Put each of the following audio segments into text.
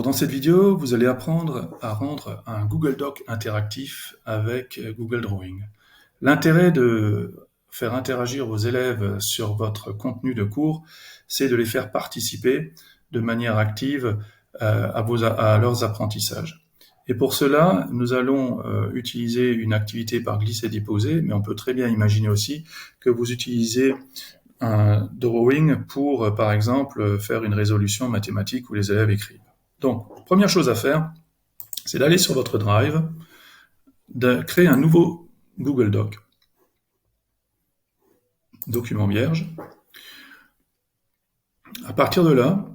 Dans cette vidéo, vous allez apprendre à rendre un Google Doc interactif avec Google Drawing. L'intérêt de faire interagir vos élèves sur votre contenu de cours, c'est de les faire participer de manière active à leurs apprentissages. Et pour cela, nous allons utiliser une activité par glisser-déposer, mais on peut très bien imaginer aussi que vous utilisez un drawing pour, par exemple, faire une résolution mathématique où les élèves écrivent. Donc, première chose à faire, c'est d'aller sur votre Drive, de créer un nouveau Google Doc, document vierge. À partir de là,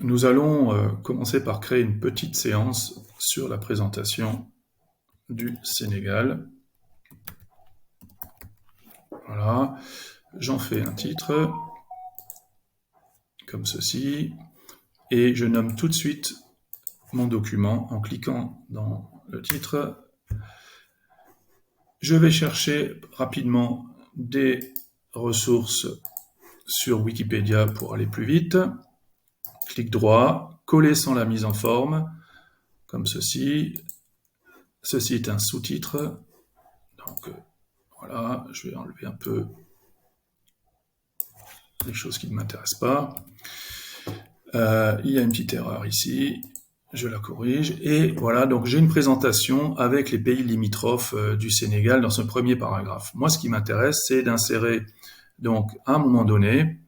nous allons commencer par créer une petite séance sur la présentation du Sénégal. Voilà, j'en fais un titre, comme ceci, et je nomme tout de suite mon document en cliquant dans le titre. Je vais chercher rapidement des ressources sur Wikipédia pour aller plus vite. Clic droit, coller sans la mise en forme, comme ceci. Ceci est un sous-titre. Donc voilà, je vais enlever un peu les choses qui ne m'intéressent pas. Il y a une petite erreur ici. Je la corrige, et voilà, donc j'ai une présentation avec les pays limitrophes du Sénégal dans ce premier paragraphe. Moi, ce qui m'intéresse, c'est d'insérer, donc, à un moment donné,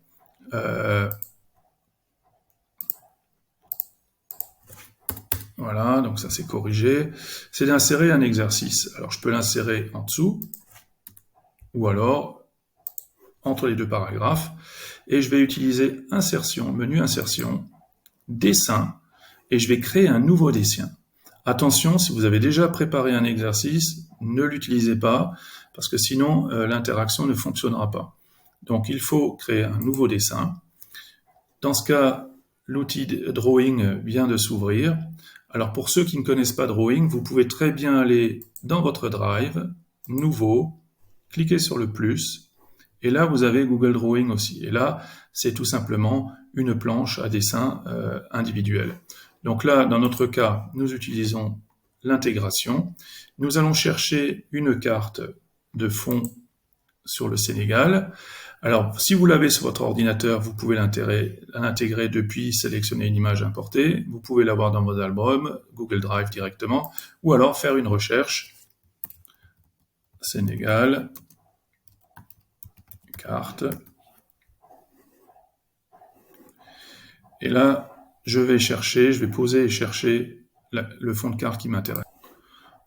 voilà, donc ça c'est corrigé, c'est d'insérer un exercice. Alors, je peux l'insérer en dessous, ou alors, entre les deux paragraphes, et je vais utiliser insertion, menu insertion, dessin, et je vais créer un nouveau dessin. Attention, si vous avez déjà préparé un exercice, ne l'utilisez pas, parce que sinon l'interaction ne fonctionnera pas. Donc il faut créer un nouveau dessin. Dans ce cas, l'outil Drawing vient de s'ouvrir. Alors pour ceux qui ne connaissent pas Drawing, vous pouvez très bien aller dans votre Drive, Nouveau, cliquez sur le plus, et là vous avez Google Drawing aussi. Et là, c'est tout simplement une planche à dessin individuelle. Donc là, dans notre cas, nous utilisons l'intégration. Nous allons chercher une carte de fond sur le Sénégal. Alors, si vous l'avez sur votre ordinateur, vous pouvez l'intégrer depuis, sélectionner une image importée. Vous pouvez l'avoir dans vos albums, Google Drive directement, ou alors faire une recherche. Sénégal, carte. Et là, je vais poser et chercher le fond de carte qui m'intéresse.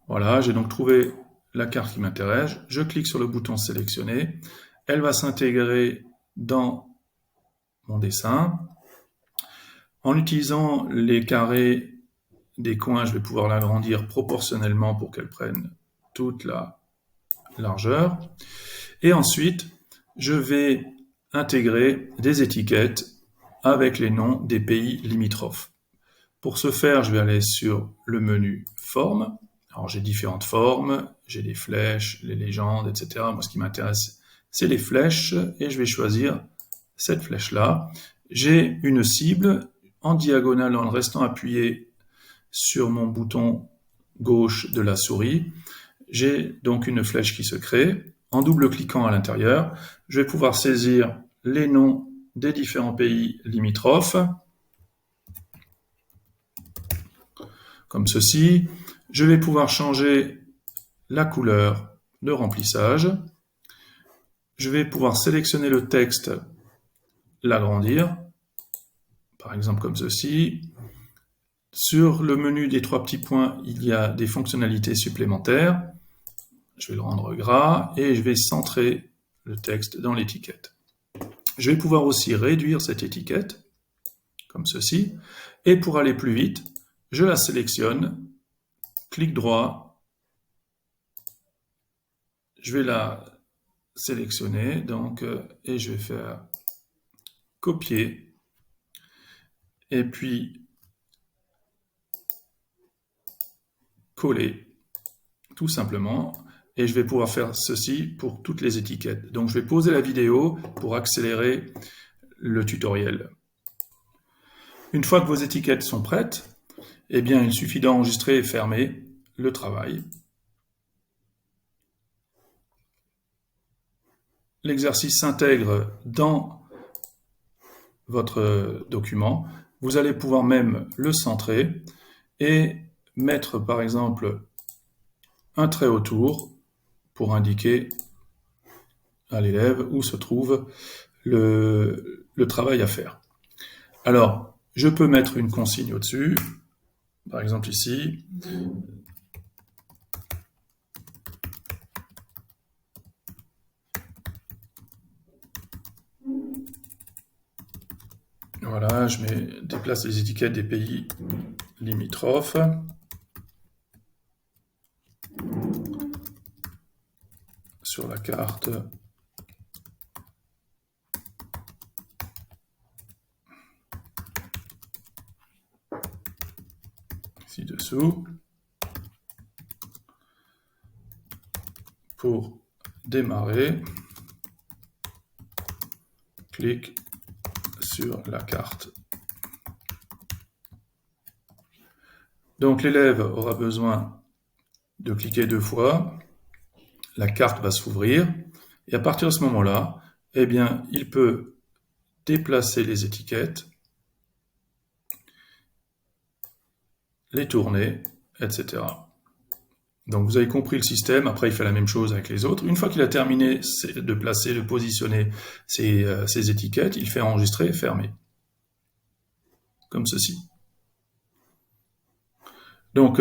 Voilà, j'ai donc trouvé la carte qui m'intéresse. Je clique sur le bouton sélectionner. Elle va s'intégrer dans mon dessin. En utilisant les carrés des coins, je vais pouvoir l'agrandir proportionnellement pour qu'elle prenne toute la largeur. Et ensuite, je vais intégrer des étiquettes avec les noms des pays limitrophes. Pour ce faire, je vais aller sur le menu Formes. Alors j'ai différentes formes, j'ai des flèches, les légendes, etc. Moi, ce qui m'intéresse, c'est les flèches, et je vais choisir cette flèche-là. J'ai une cible en diagonale en restant appuyé sur mon bouton gauche de la souris. J'ai donc une flèche qui se crée. En double-cliquant à l'intérieur, je vais pouvoir saisir les noms des différents pays limitrophes, comme ceci. Je vais pouvoir changer la couleur de remplissage. Je vais pouvoir sélectionner le texte, l'agrandir, par exemple comme ceci. Sur le menu des trois petits points, il y a des fonctionnalités supplémentaires. Je vais le rendre gras et je vais centrer le texte dans l'étiquette. Je vais pouvoir aussi réduire cette étiquette, comme ceci. Et pour aller plus vite, je la sélectionne, clic droit, je vais la sélectionner, donc, et je vais faire copier, et puis coller, tout simplement. Et je vais pouvoir faire ceci pour toutes les étiquettes. Donc je vais poser la vidéo pour accélérer le tutoriel. Une fois que vos étiquettes sont prêtes, eh bien, il suffit d'enregistrer et fermer le travail. L'exercice s'intègre dans votre document. Vous allez pouvoir même le centrer et mettre, par exemple, un trait autour pour indiquer à l'élève où se trouve le travail à faire. Alors, je peux mettre une consigne au-dessus, par exemple ici. Voilà, je déplace les étiquettes des pays limitrophes. Sur la carte. Ci-dessous. Pour démarrer, clique sur la carte. Donc l'élève aura besoin de cliquer 2 fois, la carte va s'ouvrir, et à partir de ce moment-là, eh bien, il peut déplacer les étiquettes, les tourner, etc. Donc vous avez compris le système, après il fait la même chose avec les autres. Une fois qu'il a terminé de placer, de positionner ces étiquettes, il fait enregistrer et fermer. Comme ceci. Donc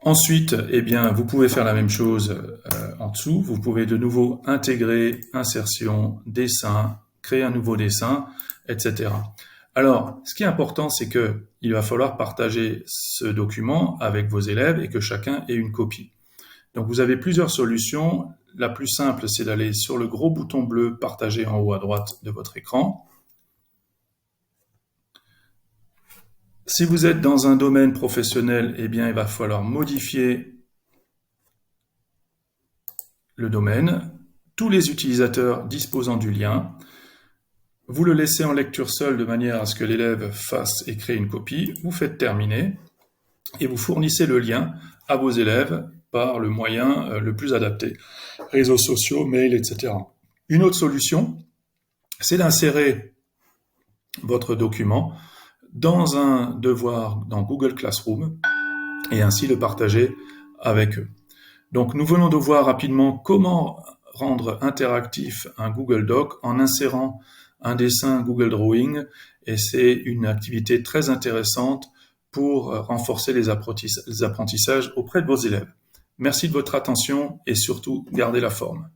ensuite, eh bien, vous pouvez faire la même chose en dessous. Vous pouvez de nouveau intégrer, insertion, dessin, créer un nouveau dessin, etc. Alors, ce qui est important, c'est qu'il va falloir partager ce document avec vos élèves et que chacun ait une copie. Donc, vous avez plusieurs solutions. La plus simple, c'est d'aller sur le gros bouton bleu « Partager » en haut à droite de votre écran. Si vous êtes dans un domaine professionnel, eh bien, il va falloir modifier le domaine. Tous les utilisateurs disposant du lien, vous le laissez en lecture seule de manière à ce que l'élève fasse et crée une copie. Vous faites terminer et vous fournissez le lien à vos élèves par le moyen le plus adapté. Réseaux sociaux, mail, etc. Une autre solution, c'est d'insérer votre document dans un devoir dans Google Classroom et ainsi le partager avec eux. Donc nous venons de voir rapidement comment rendre interactif un Google Doc en insérant un dessin Google Drawing, et c'est une activité très intéressante pour renforcer les apprentissages auprès de vos élèves. Merci de votre attention et surtout gardez la forme.